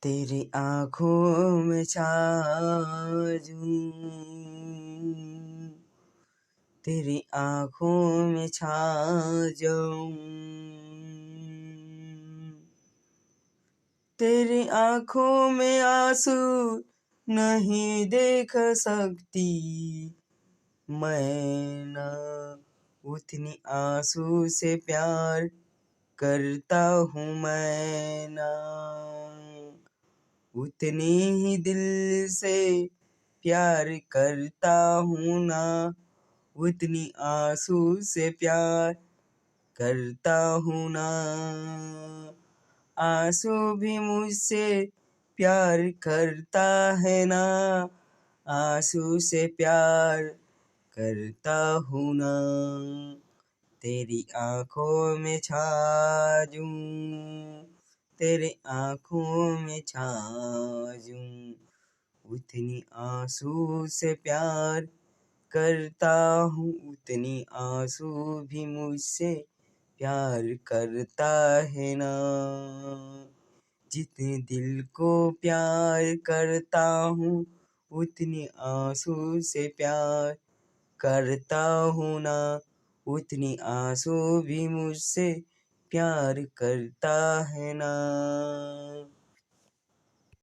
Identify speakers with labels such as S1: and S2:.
S1: तेरी आँखों में छा जाऊं, तेरी आँखों में छा जाऊं, तेरी आँखों में आंसू नहीं देख सकती मैं, ना उतनी आंसू से प्यार करता हूँ मैं, ना उतनी ही दिल से प्यार करता हूँ, ना उतनी आंसू से प्यार करता हूँ, ना आंसू भी मुझसे प्यार करता है, ना आंसू से प्यार करता हूँ, ना तेरी आँखों में छा जाऊं, तेरे आँखों में छा जाऊं, उतनी आंसू से प्यार करता हूँ, उतनी आंसू भी मुझसे प्यार करता है, ना जितने दिल को प्यार करता हूँ उतनी आंसू से प्यार करता हूँ, ना उतनी आंसू भी मुझसे प्यार करता है, ना।